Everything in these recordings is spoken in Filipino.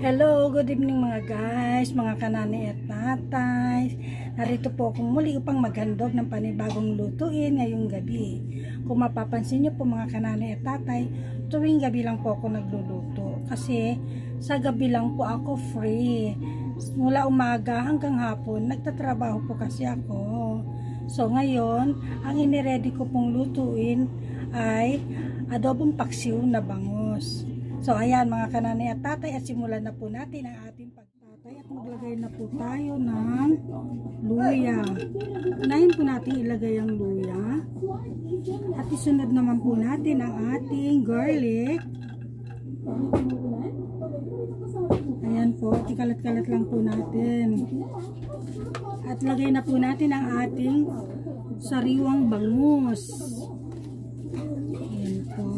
Hello, good evening mga guys, mga kanani at tatay. Narito po akong muli upang maghandog ng panibagong lutuin ngayong gabi. Kung mapapansin nyo po mga kanani at tatay, tuwing gabi lang po ako nagluluto. Kasi sa gabi lang po ako free. Mula umaga hanggang hapon, nagtatrabaho po kasi ako. So ngayon, ang iniready ko pong lutuin ay adobong paksiw na bangus. So ayan mga kanani at tatay, at simulan na po natin ang ating pagtatay at maglagay na po tayo ng luya. Unahin po natin ilagay ang luya at isunod naman po natin ang ating garlic. Ayan po, ikalat-kalat lang po natin. At lagay na po natin ang ating sariwang bangus. Ayan po.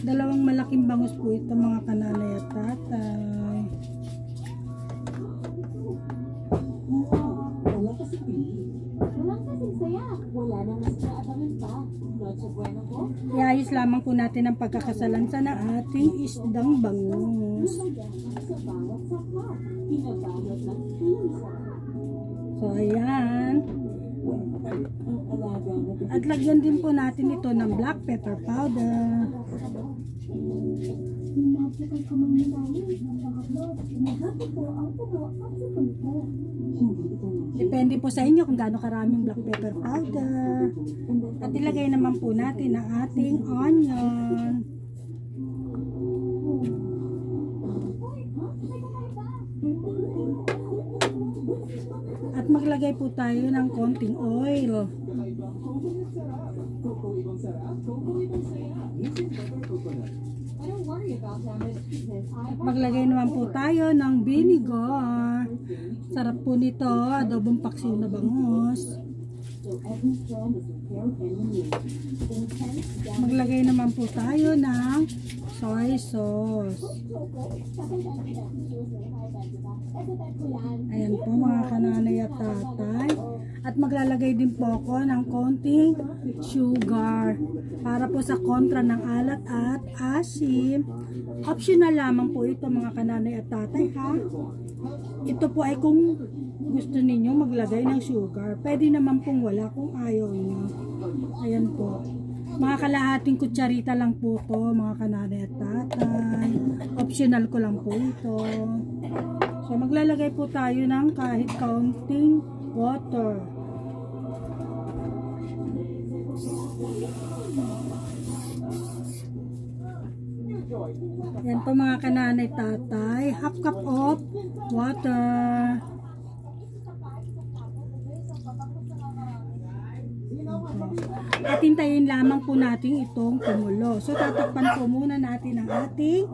Dalawang malaking bangus po ito mga kananay at tatay. Iayos lamang po natin ang pagkakasalansa ng ating isdang bangus. So ayan. At lagyan din po natin ito ng black pepper powder. Depende po sa inyo kung gaano karaming black pepper powder. At ilagay naman po natin ang ating onion. At maglagay po tayo ng konting oil. At maglagay naman po tayo ng vinegar. Sarap po nito, adobong paksiw na bangus. Maglagay naman po tayo ng soy sauce. Ayan po mga kananay at tatay. At maglalagay din po ako ng konting sugar para po sa kontra ng alat at asim. Optional lamang po ito mga kananay at tatay ha. Ito po ay kung gusto ninyo maglagay ng sugar. Pwede naman pong wala kung ayaw nyo. Ayan po. Mga kalahating kutsarita lang po to mga kananay at tatay. Optional ko lang po ito. So maglalagay po tayo ng kahit kaunting water. Yan po mga kananay tatay, half cup of water. At hintayin lamang po natin itong kumulo. So tatakpan po muna natin ang ating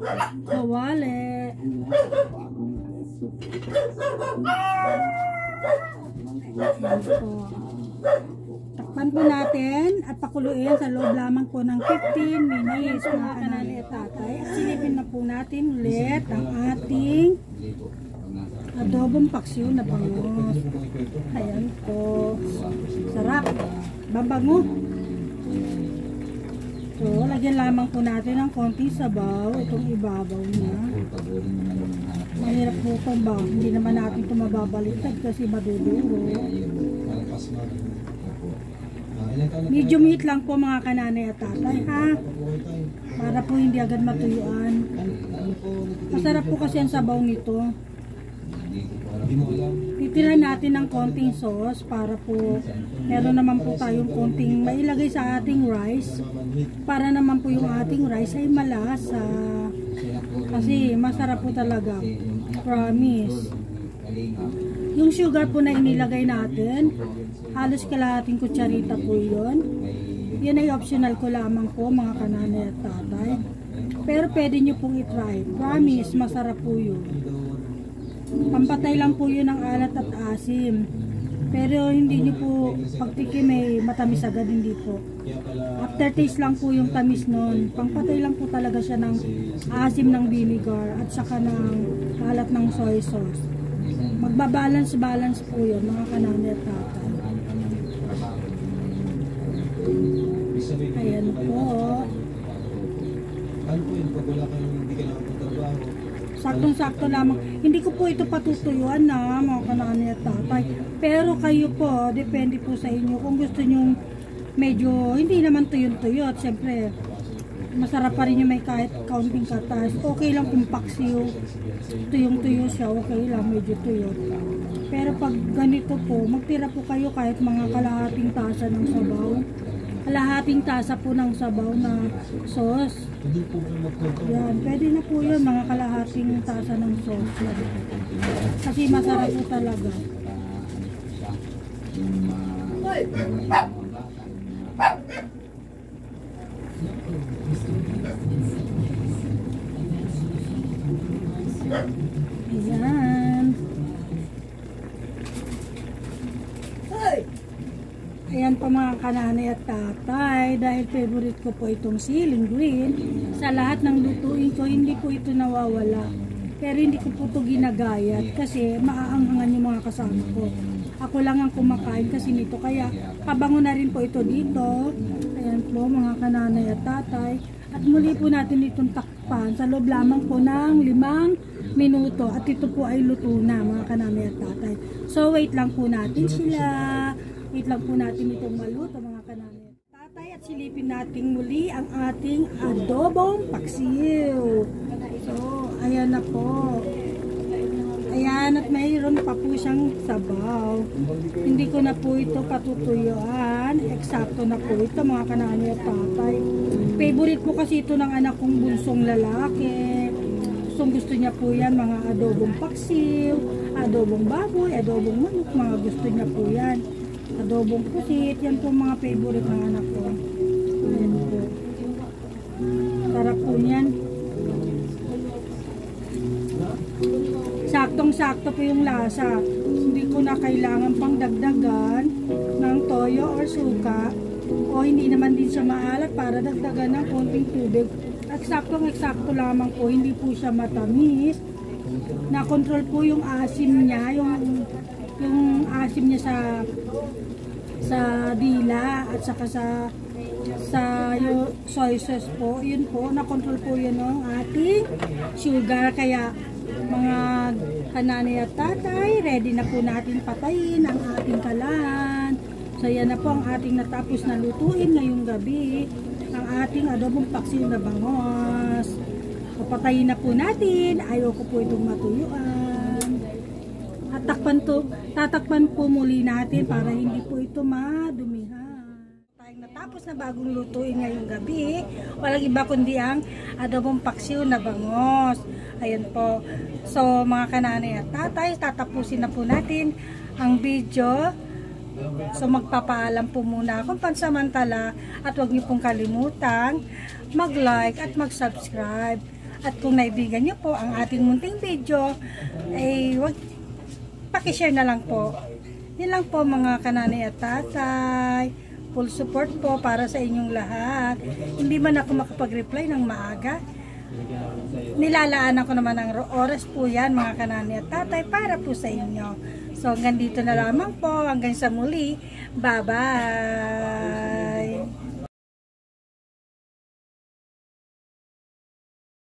kawali. Takpan po natin at pakuluin sa loob lamang po ng 15 minutes mga kanali at tatay. At silipin na po natin ulit ang ating adobong paksiw na bangus. Ayan po. Sarap. Babango. So, lagyan lamang po natin ng konting sabaw. Itong ibabaw niya. Mahirap po itong ba. Hindi naman natin ito mababaliktad kasi maduduro. Medium heat lang po mga kananay at tatay ha. Para po hindi agad matuyuan. Masarap po kasi ang sabaw nito. Titira natin ng konting sauce para po meron naman po tayong konting mailagay sa ating rice. Para naman po yung ating rice ay malasa. Kasi masarap po talaga. Promise. Yung sugar po na inilagay natin, halos kalahating kutsarita po yun. Yan ay optional ko lamang po mga kananay at tatay. Pero pwede nyo pong itry. Promise, masarap po yun. Pampatay lang po yun ng alat at asim. Pero hindi nyo po pagtikim may matamis agad, hindi po. Aftertaste lang po yung tamis nun. Pampatay lang po talaga siya ng asim ng vinegar at saka ng alat ng soy sauce. Magbabalance po yun mga kananay at tatay. Ayan po. Ano po yun? Pag wala kayong hindi ka nakapagtrabaho, Saktong-sakto lamang. Hindi ko po ito patutuyuan na mga kananay at tatay. Pero kayo po, depende po sa inyo. Kung gusto nyo medyo hindi naman tuyo-tuyo. At syempre, masarap pa rin yung may kahit kaunting katas. Okay lang kung paksiw, tuyong-tuyo siya, okay lang, medyo tuyo. Pero pag ganito po, magtira po kayo kahit mga kalahating tasa ng sabaw. Kalahating tasa po ng sabaw na sauce. Yan, pwede na po yun, mga kalahating tasa ng sauce. Kasi masarap po talaga. Ayan. Ayan po mga kananay at tatay, dahil favorite ko po itong siling green, sa lahat ng lutuin ko, hindi po ito nawawala. Pero hindi ko po ito ginagayat kasi maaanghangan yung mga kasama ko. Ako lang ang kumakain kasi nito, kaya pabango na rin po ito dito. Ayan po mga kananay at tatay. At muli po natin itong takpan sa loob lamang po ng 5 minuto. At ito po ay luto na mga kananay at tatay. So wait lang po natin sila. Wait lang po natin itong maluto mga kananay. Tatay, at silipin natin muli ang ating adobong paksiw. So, ayan na po. Ayan, at mayroon pa po siyang sabaw. Hindi ko na po ito patutuyuan. Eksakto na po ito mga kananay at tatay. Favorite po kasi ito ng anak kong bunsong lalaki. Gusto niya po yan, mga adobong paksiw, adobong baboy, adobong manok, mga gusto niya po yan. Adobong pusit, yan po mga favorite ng anak ko. Ayan po. Sarap po yan. Saktong-sakto po yung lasa. Hindi ko na kailangan pang dagdagan ng toyo or suka. O hindi naman din siya maalat para dagdagan ng konting tubig. Eksaktong-eksakto lamang po. Hindi po siya matamis. Na-control po yung asim niya. Yung asim niya sa dila at saka sa soy sauce po, yun po, na-control po yun ng ating sugar. Kaya mga kananay at tatay, ready na po natin patayin ang ating kalan. So yan na po ang ating natapos na lutuin ngayong gabi, ang ating adobong paksiw na bangos. Papatayin na po natin, ayoko po itong matuyuan. At tatakpan po muli natin para hindi po ito madumihan. Tayong natapos na bagong lutuin ngayong gabi, walang iba kundi ang adobong paksiw na bangos. Ayan po. So mga kananay at tatay, tatapusin na po natin ang video. So magpapaalam po muna akong pansamantala at huwag niyo pong kalimutan mag-like at mag-subscribe. At kung naibigan niyo po ang ating munting video, ay pakishare na lang po. Yan lang po mga kananay at tatay. Full support po para sa inyong lahat. Hindi man ako makapag-reply ng maaga. Nilalaanan ko naman ang oras po yan mga kananay at tatay para po sa inyo. So hanggang dito na lamang po. Hanggang sa muli. Bye-bye!